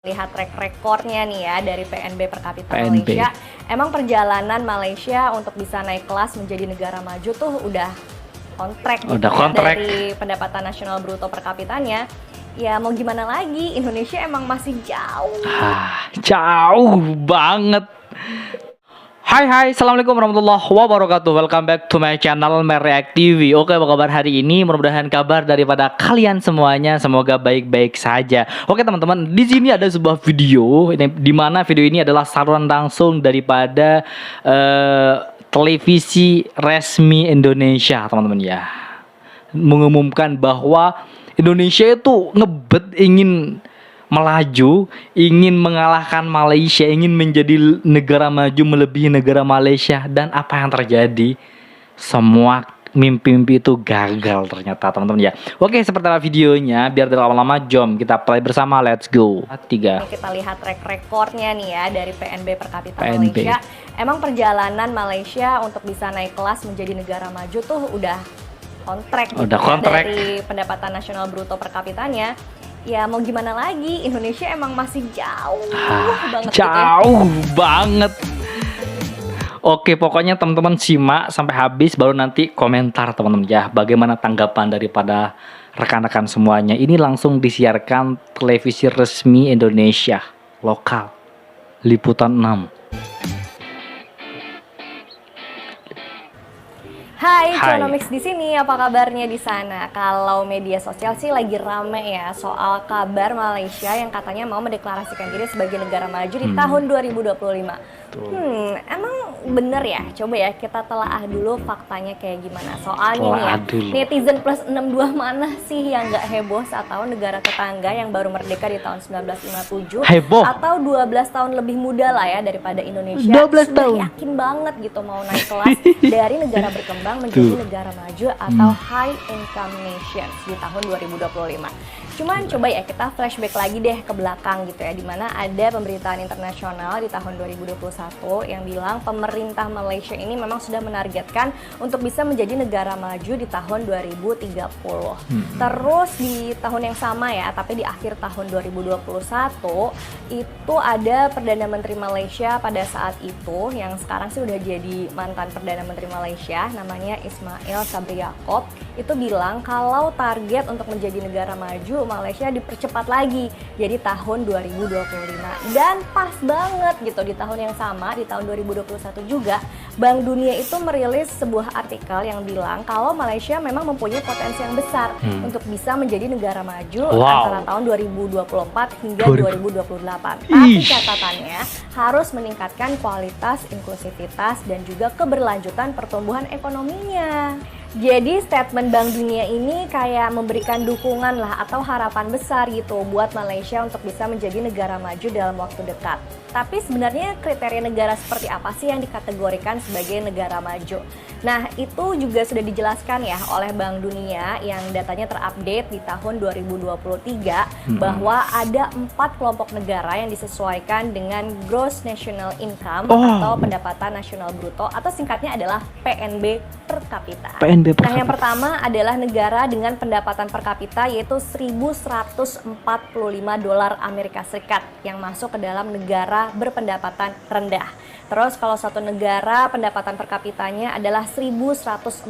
Lihat track recordnya nih ya dari PNB per kapita PNB. Malaysia, emang perjalanan Malaysia untuk bisa naik kelas menjadi negara maju tuh udah kontrak gitu Udah ya, kontrak. dari pendapatan nasional bruto per kapitanya. Ya mau gimana lagi, Indonesia emang masih jauh. Jauh banget. Hai, assalamualaikum warahmatullahi wabarakatuh. Welcome back to my channel Mereact TV. Oke, apa kabar hari ini? Mudah-mudahan kabar daripada kalian semuanya semoga baik-baik saja. Oke teman-teman, di sini ada sebuah video di mana video ini adalah saluran langsung daripada televisi resmi Indonesia, teman-teman ya. Mengumumkan bahwa Indonesia itu ngebet ingin melaju, ingin mengalahkan Malaysia, ingin menjadi negara maju melebihi negara Malaysia. Dan apa yang terjadi? Semua mimpi-mimpi itu gagal ternyata, teman-teman ya. Oke, seperti apa videonya? Biar tidak lama-lama, jom kita play bersama. Let's go. 3. Kita lihat track recordnya nih ya dari PNB per kapita PNB. Malaysia. Emang perjalanan Malaysia untuk bisa naik kelas menjadi negara maju tuh udah kontrak gitu Udah ya, kontrak. dari pendapatan nasional bruto per kapitanya. Ya mau gimana lagi, Indonesia emang masih jauh banget gitu ya. Jauh banget. Oke, pokoknya teman-teman simak sampai habis, baru nanti komentar teman-teman ya. Bagaimana tanggapan daripada rekan-rekan semuanya. Ini langsung disiarkan televisi resmi Indonesia lokal, Liputan 6. Hai, Hai. Conomix di sini. Apa kabarnya di sana? Kalau media sosial sih lagi rame ya soal kabar Malaysia yang katanya mau mendeklarasikan diri sebagai negara maju di tahun 2025. Emang bener ya? Coba ya kita telaah dulu faktanya kayak gimana. Soalnya nih ya, Telaah dulu. netizen plus 62 mana sih yang nggak heboh saat tahu negara tetangga yang baru merdeka di tahun 1957 Heboh. atau 12 tahun lebih muda lah ya daripada Indonesia. 12 sudah tahun. yakin banget gitu mau naik kelas dari negara berkembang menjadi negara maju atau high income nations di tahun 2025. Cuman coba ya kita flashback lagi deh ke belakang gitu ya, dimana ada pemberitaan internasional di tahun 2021 yang bilang pemerintah Malaysia ini memang sudah menargetkan untuk bisa menjadi negara maju di tahun 2030. Terus di tahun yang sama ya, tapi di akhir tahun 2021 itu ada Perdana Menteri Malaysia pada saat itu yang sekarang sih udah jadi mantan Perdana Menteri Malaysia, namanya Ismail Sabri Yaakob. Itu bilang kalau target untuk menjadi negara maju Malaysia dipercepat lagi jadi tahun 2025. Dan pas banget gitu di tahun yang sama, di tahun 2021 juga Bank Dunia itu merilis sebuah artikel yang bilang kalau Malaysia memang mempunyai potensi yang besar untuk bisa menjadi negara maju antara tahun 2024 hingga 2028. Tapi catatannya harus meningkatkan kualitas, inklusivitas, dan juga keberlanjutan pertumbuhan ekonominya. Jadi statement Bank Dunia ini kayak memberikan dukungan lah atau harapan besar gitu buat Malaysia untuk bisa menjadi negara maju dalam waktu dekat. Tapi sebenarnya kriteria negara seperti apa sih yang dikategorikan sebagai negara maju? Nah, itu juga sudah dijelaskan ya oleh Bank Dunia yang datanya terupdate di tahun 2023 bahwa ada 4 kelompok negara yang disesuaikan dengan Gross National Income atau pendapatan nasional bruto atau singkatnya adalah PNB per kapita. Nah, yang pertama adalah negara dengan pendapatan per kapita yaitu 1.145 dolar Amerika Serikat yang masuk ke dalam negara berpendapatan rendah. Terus kalau satu negara pendapatan per kapitanya adalah 1.146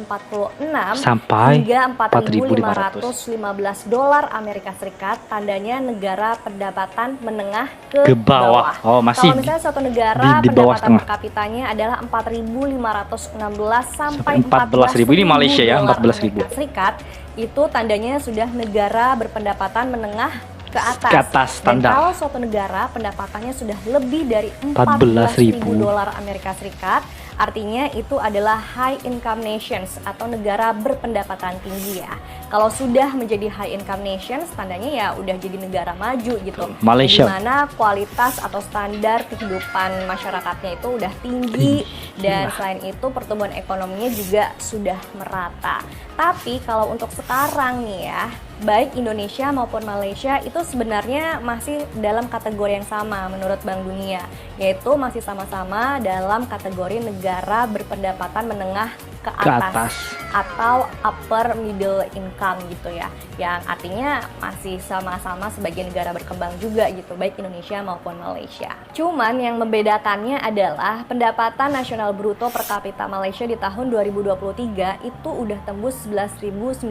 sampai hingga 4.515 dolar Amerika Serikat, tandanya negara pendapatan menengah ke bawah. Oh, masih kalau misalnya satu negara di bawah pendapatan setengah. per kapitanya adalah 4.516 sampai 14.000. Ini Malaysia ya, dolar 14.000. Amerika Serikat, itu tandanya sudah negara berpendapatan menengah ke atas. Ke atas Dan standar. kalau suatu negara pendapatannya sudah lebih dari 14.000 dolar Amerika Serikat, artinya itu adalah high income nations atau negara berpendapatan tinggi ya. Kalau sudah menjadi high income nations, tandanya ya udah jadi negara maju gitu. Malaysia. Di mana kualitas atau standar kehidupan masyarakatnya itu udah tinggi dan selain itu pertumbuhan ekonominya juga sudah merata. Tapi kalau untuk sekarang nih ya, baik Indonesia maupun Malaysia itu sebenarnya masih dalam kategori yang sama menurut Bank Dunia, yaitu masih sama-sama dalam kategori negara berpendapatan menengah ke Ke atas, atas. atau upper middle income gitu ya, yang artinya masih sama-sama sebagai negara berkembang juga gitu, baik Indonesia maupun Malaysia. Cuman yang membedakannya adalah pendapatan nasional bruto per kapita Malaysia di tahun 2023 itu udah tembus 11.900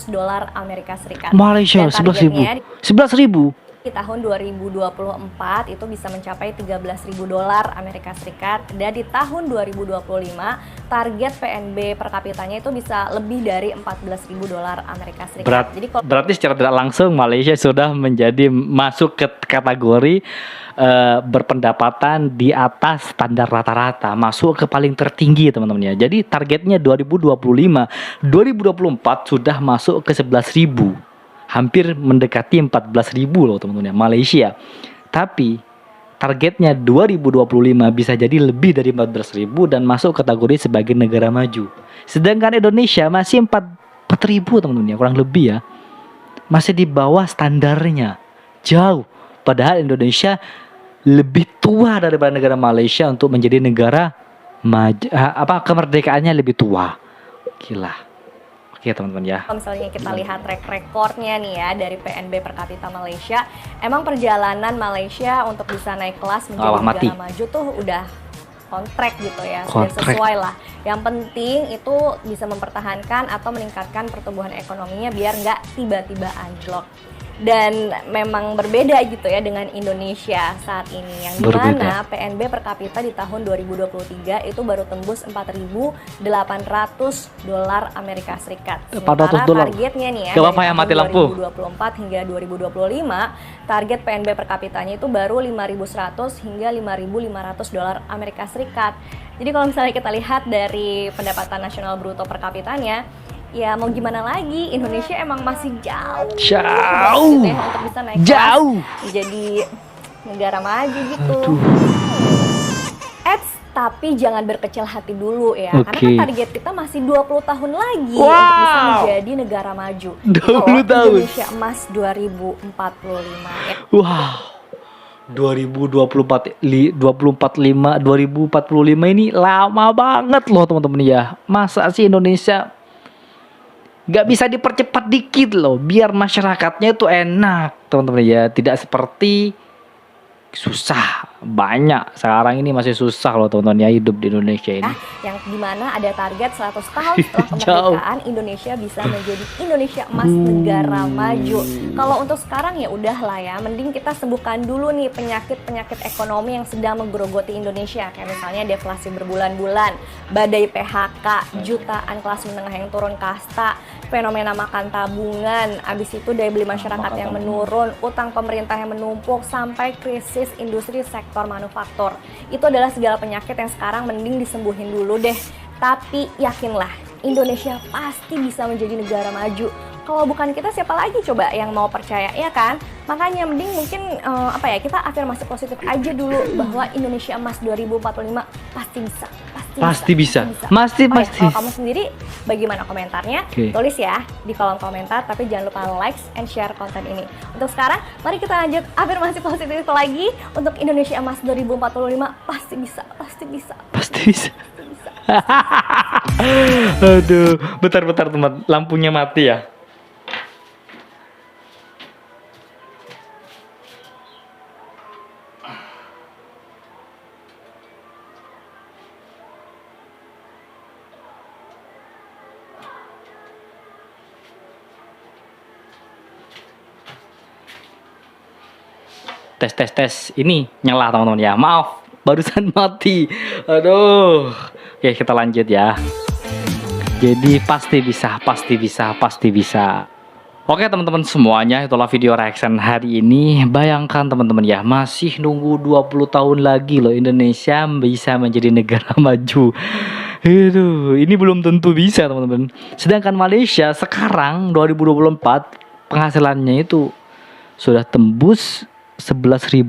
dolar Amerika Serikat. Malaysia Dan 11.000. targetnya 11.000. di tahun 2024 itu bisa mencapai 13.000 dolar Amerika Serikat, dan di tahun 2025 target PNB per kapitanya itu bisa lebih dari 14.000 dolar Amerika Serikat. Jadi kalau Berarti secara tidak langsung Malaysia sudah menjadi masuk ke kategori berpendapatan di atas standar rata-rata, masuk ke paling tertinggi teman-teman ya. Jadi targetnya 2025, 2024 sudah masuk ke 11.000. Hampir mendekati 14.000 loh teman-teman ya, Malaysia. Tapi targetnya 2025 bisa jadi lebih dari 14.000 dan masuk kategori sebagai negara maju. Sedangkan Indonesia masih 4.000 teman-teman ya, kurang lebih ya. Masih di bawah standarnya. Jauh. Padahal Indonesia lebih tua daripada negara Malaysia untuk menjadi negara maju, kemerdekaannya lebih tua. Gila. Oke teman-teman ya. kalau misalnya kita lihat track recordnya nih ya dari PNB per kapita Malaysia, emang perjalanan Malaysia untuk bisa naik kelas menjadi negara maju tuh udah on track gitu ya, sudah sesuai lah. Yang penting itu bisa mempertahankan atau meningkatkan pertumbuhan ekonominya biar nggak tiba-tiba anjlok. Dan memang berbeda gitu ya dengan Indonesia saat ini, yang dimana PNB per kapita di tahun 2023 itu baru tembus 4.800 dolar Amerika Serikat. Sementara targetnya nih ya dari tahun 2024 hingga 2025 target PNB per kapitanya itu baru 5.100 hingga 5.500 dolar Amerika Serikat. Jadi kalau misalnya kita lihat dari pendapatan nasional bruto per kapitanya, ya mau gimana lagi, Indonesia emang masih jauh gitu ya, untuk bisa naik kelas menjadi negara maju gitu. Tapi jangan berkecil hati dulu ya, karena kan target kita masih 20 tahun lagi untuk bisa menjadi negara maju. 20 tahun. Indonesia Emas 2045 ya. Wow. 2045 ini lama banget loh teman-teman ya. Masa sih Indonesia nggak bisa dipercepat dikit loh biar masyarakatnya itu enak teman-teman ya, tidak seperti susah banyak sekarang ini, masih susah loh teman-teman ya hidup di Indonesia ini. Yang dimana ada target 100 tahun setelah kemerdekaan Indonesia bisa menjadi Indonesia Emas negara maju. Kalau untuk sekarang ya udahlah ya, mending kita sembuhkan dulu nih penyakit-penyakit ekonomi yang sedang menggerogoti Indonesia, kayak misalnya deflasi berbulan-bulan, badai PHK, jutaan kelas menengah yang turun kasta, fenomena makan tabungan, abis itu daya beli masyarakat yang menurun, utang pemerintah yang menumpuk, sampai krisis industri sektor manufaktur. Itu adalah segala penyakit yang sekarang mending disembuhin dulu deh. Tapi yakinlah, Indonesia pasti bisa menjadi negara maju. Kalau bukan kita, siapa lagi coba yang mau percaya, ya kan? Makanya mending mungkin kita afirmasi positif aja dulu bahwa Indonesia Emas 2045 pasti bisa. Pasti bisa. Kalau kamu sendiri bagaimana komentarnya? Tulis ya di kolom komentar, tapi jangan lupa like and share konten ini. Untuk sekarang, mari kita lanjut afirmasi positif lagi untuk Indonesia Emas 2045. Pasti bisa. Aduh, bentar teman, lampunya mati ya. Tes ini nyala teman-teman ya, maaf barusan mati. Aduh, oke kita lanjut ya. Jadi pasti bisa. Oke teman-teman semuanya, itulah video reaction hari ini. Bayangkan teman-teman ya, masih nunggu 20 tahun lagi loh Indonesia bisa menjadi negara maju. Ini belum tentu bisa teman-teman. Sedangkan Malaysia sekarang 2024 penghasilannya itu sudah tembus 11.000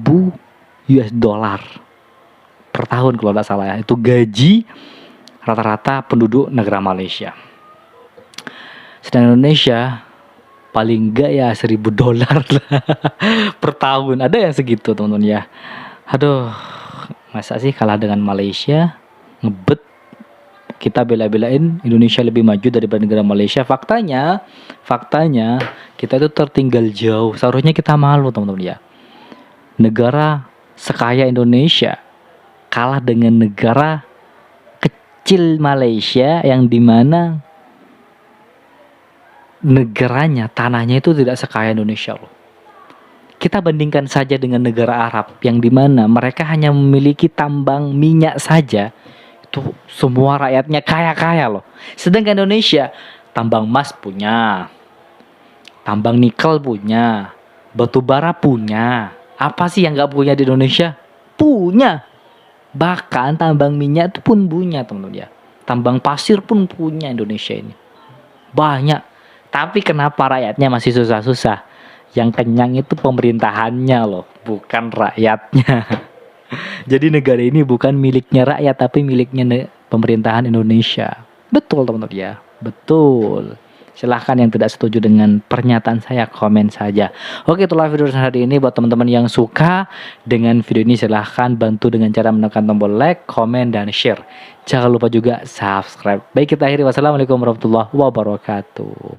US dollar per tahun kalau tidak salah ya. Itu gaji rata-rata penduduk negara Malaysia. Sedangkan Indonesia paling enggak ya 1.000 dolar per tahun. Ada yang segitu teman-teman ya. Aduh, masa sih kalah dengan Malaysia? Ngebet. kita bela-belain Indonesia lebih maju daripada negara Malaysia. Faktanya kita itu tertinggal jauh. Seharusnya kita malu teman-teman ya. Negara sekaya Indonesia kalah dengan negara kecil Malaysia yang dimana negaranya, tanahnya itu tidak sekaya Indonesia loh. Kita bandingkan saja dengan negara Arab yang dimana mereka hanya memiliki tambang minyak saja. Itu semua rakyatnya kaya-kaya loh. Sedangkan Indonesia tambang emas punya, tambang nikel punya, batu bara punya. Apa sih yang nggak punya di Indonesia? Punya. Bahkan tambang minyak itu pun punya teman-teman ya. Tambang pasir pun punya Indonesia ini. Banyak. Tapi kenapa rakyatnya masih susah-susah? Yang kenyang itu pemerintahannya loh, bukan rakyatnya. Jadi negara ini bukan miliknya rakyat, tapi miliknya pemerintahan Indonesia. Betul teman-teman ya, betul. Silahkan yang tidak setuju dengan pernyataan saya, komen saja. Oke, itulah video hari ini. Buat teman-teman yang suka dengan video ini, silahkan bantu dengan cara menekan tombol like, komen, dan share. Jangan lupa juga subscribe. Baik, kita akhiri. Wassalamualaikum warahmatullahi wabarakatuh.